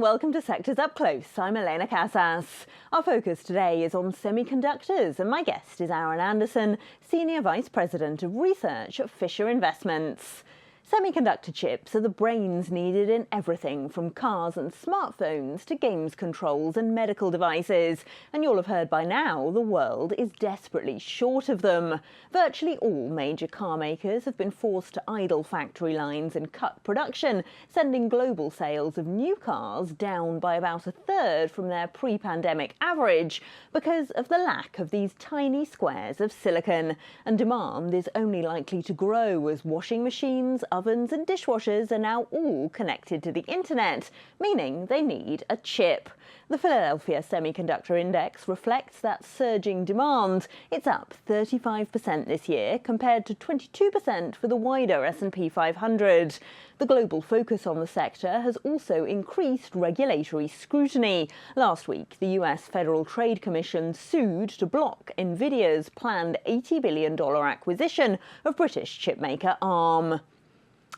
welcome to Sectors Up Close. I'm Elena Casas. Our focus today is on semiconductors, and my guest is Aaron Anderson, Senior Vice President of Research at Fisher Investments. Semiconductor chips are the brains needed in everything from cars and smartphones to games controls and medical devices. And you'll have heard by now, the world is desperately short of them. Virtually all major car makers have been forced to idle factory lines and cut production, sending global sales of new cars down by about a third from their pre-pandemic average because of the lack of these tiny squares of silicon. And demand is only likely to grow as washing machines, ovens and dishwashers are now all connected to the internet, meaning they need a chip. The Philadelphia Semiconductor Index reflects that surging demand. It's up 35% this year compared to 22% for the wider S&P 500. The global focus on the sector has also increased regulatory scrutiny. Last week, the US Federal Trade Commission sued to block Nvidia's planned $80 billion acquisition of British chipmaker Arm.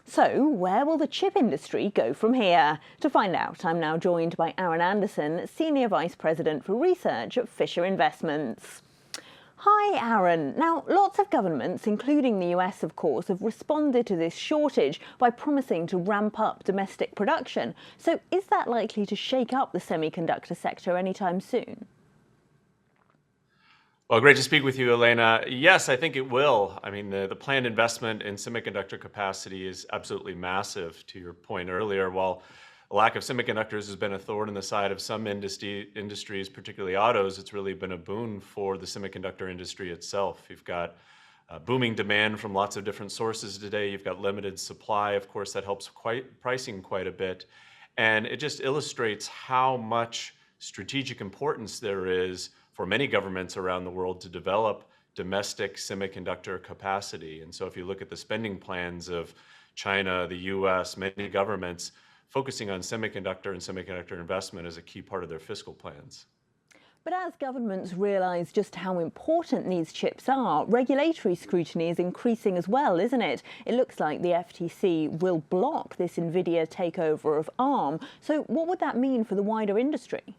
So, where will the chip industry go from here? To find out, I'm now joined by Aaron Anderson, Senior Vice President for Research at Fisher Investments. Hi, Aaron. Now, lots of governments, including the US, of course, have responded to this shortage by promising to ramp up domestic production. So, is that likely to shake up the semiconductor sector anytime soon? Well, great to speak with you, Elena. Yes, I think it will. I mean, the planned investment in semiconductor capacity is absolutely massive, to your point earlier. While a lack of semiconductors has been a thorn in the side of some industries, particularly autos, it's really been a boon for the semiconductor industry itself. You've got booming demand from lots of different sources today. You've got limited supply. Of course, that helps pricing quite a bit. And it just illustrates how much strategic importance there is for many governments around the world to develop domestic semiconductor capacity. And so if you look at the spending plans of China, the US, many governments focusing on semiconductor and semiconductor investment is a key part of their fiscal plans. But as governments realise just how important these chips are, regulatory scrutiny is increasing as well, isn't it? It looks like the FTC will block this Nvidia takeover of Arm. So what would that mean for the wider industry?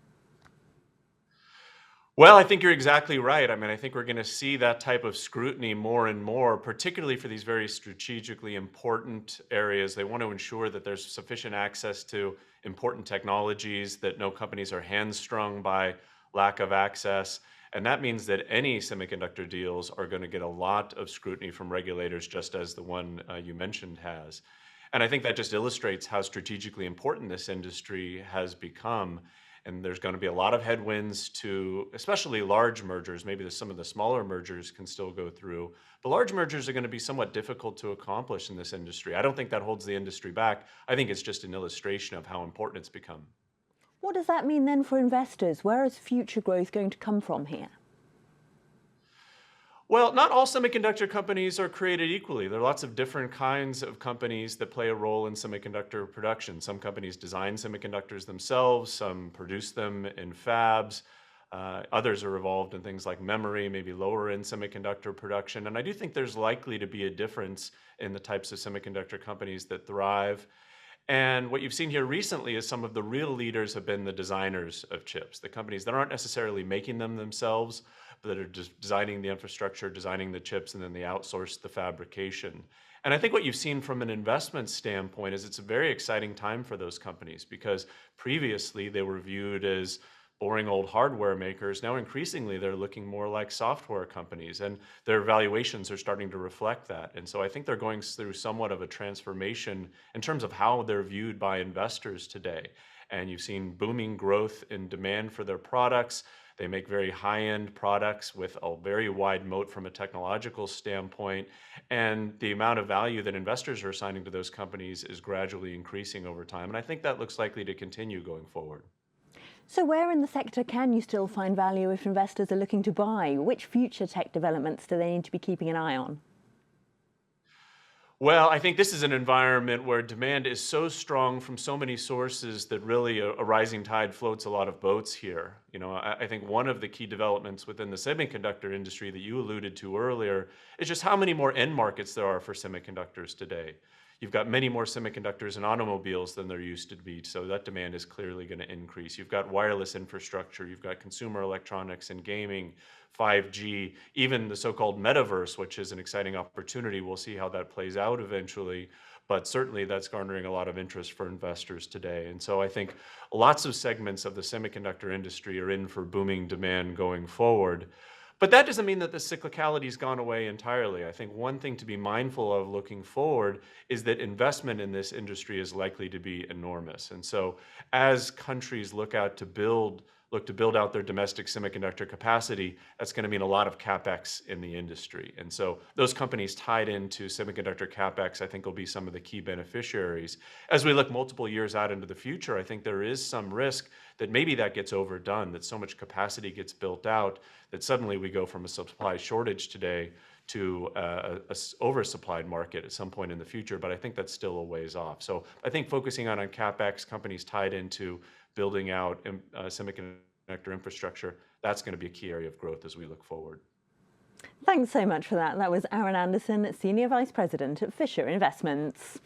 Well, I think you're exactly right. I mean, I think we're going to see that type of scrutiny more and more, particularly for these very strategically important areas. They want to ensure that there's sufficient access to important technologies, that no companies are hamstrung by lack of access. And that means that any semiconductor deals are going to get a lot of scrutiny from regulators, just as the one you mentioned has. And I think that just illustrates how strategically important this industry has become. And there's going to be a lot of headwinds to, especially large mergers. Maybe some of the smaller mergers can still go through, but large mergers are going to be somewhat difficult to accomplish in this industry. I don't think that holds the industry back. I think it's just an illustration of how important it's become. What does that mean then for investors? Where is future growth going to come from here? Well, not all semiconductor companies are created equally. There are lots of different kinds of companies that play a role in semiconductor production. Some companies design semiconductors themselves, some produce them in fabs. Others are involved in things like memory, maybe lower end semiconductor production. And I do think there's likely to be a difference in the types of semiconductor companies that thrive. And what you've seen here recently is some of the real leaders have been the designers of chips, the companies that aren't necessarily making them themselves, but that are just designing the infrastructure, designing the chips, and then they outsource the fabrication. And I think what you've seen from an investment standpoint is it's a very exciting time for those companies, because previously they were viewed as boring old hardware makers. Now increasingly they're looking more like software companies, and their valuations are starting to reflect that. And so I think they're going through somewhat of a transformation in terms of how they're viewed by investors today. And you've seen booming growth in demand for their products. They make very high-end products with a very wide moat from a technological standpoint. And the amount of value that investors are assigning to those companies is gradually increasing over time. And I think that looks likely to continue going forward. So where in the sector can you still find value if investors are looking to buy? Which future tech developments do they need to be keeping an eye on? Well, I think this is an environment where demand is so strong from so many sources that really a rising tide floats a lot of boats here. You know, I think one of the key developments within the semiconductor industry that you alluded to earlier is just how many more end markets there are for semiconductors today. You've got many more semiconductors in automobiles than there used to be, so that demand is clearly going to increase. You've got wireless infrastructure, you've got consumer electronics and gaming, 5G, even the so-called metaverse, which is an exciting opportunity. We'll see how that plays out eventually, but certainly that's garnering a lot of interest for investors today. And so I think lots of segments of the semiconductor industry are in for booming demand going forward. But that doesn't mean that the cyclicality's gone away entirely. I think one thing to be mindful of looking forward is that investment in this industry is likely to be enormous. And so as countries look to build out their domestic semiconductor capacity, that's going to mean a lot of CapEx in the industry. And so those companies tied into semiconductor CapEx, I think, will be some of the key beneficiaries. As we look multiple years out into the future, I think there is some risk that maybe that gets overdone, that so much capacity gets built out that suddenly we go from a supply shortage today to a oversupplied market at some point in the future, but I think that's still a ways off. So I think focusing on CapEx, companies tied into building out semiconductor infrastructure, that's going to be a key area of growth as we look forward. Thanks so much for that. That was Aaron Anderson, Senior Vice President at Fisher Investments.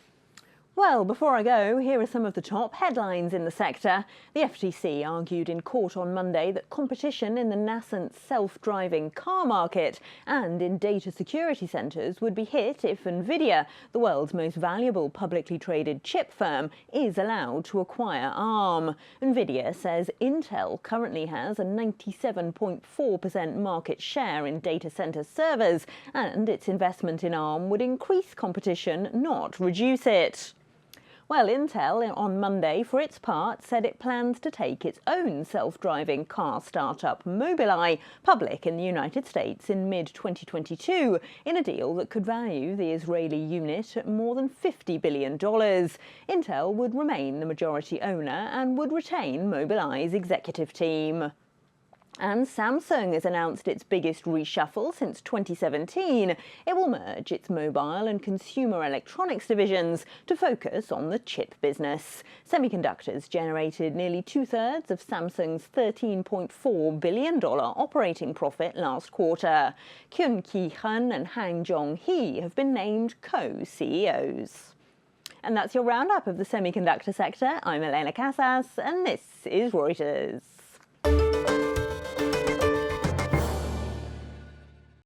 Well, before I go, here are some of the top headlines in the sector. The FTC argued in court on Monday that competition in the nascent self-driving car market and in data security centres would be hit if NVIDIA, the world's most valuable publicly traded chip firm, is allowed to acquire ARM. NVIDIA says Intel currently has a 97.4% market share in data centre servers, and its investment in ARM would increase competition, not reduce it. Well, Intel on Monday, for its part, said it plans to take its own self-driving car startup Mobileye public in the United States in mid-2022 in a deal that could value the Israeli unit at more than $50 billion. Intel would remain the majority owner and would retain Mobileye's executive team. And Samsung has announced its biggest reshuffle since 2017. It will merge its mobile and consumer electronics divisions to focus on the chip business. Semiconductors generated nearly two-thirds of Samsung's $13.4 billion operating profit last quarter. Kyun Ki-hun and Han Jong-hee have been named co-CEOs. And that's your roundup of the semiconductor sector. I'm Elena Casas, and this is Reuters.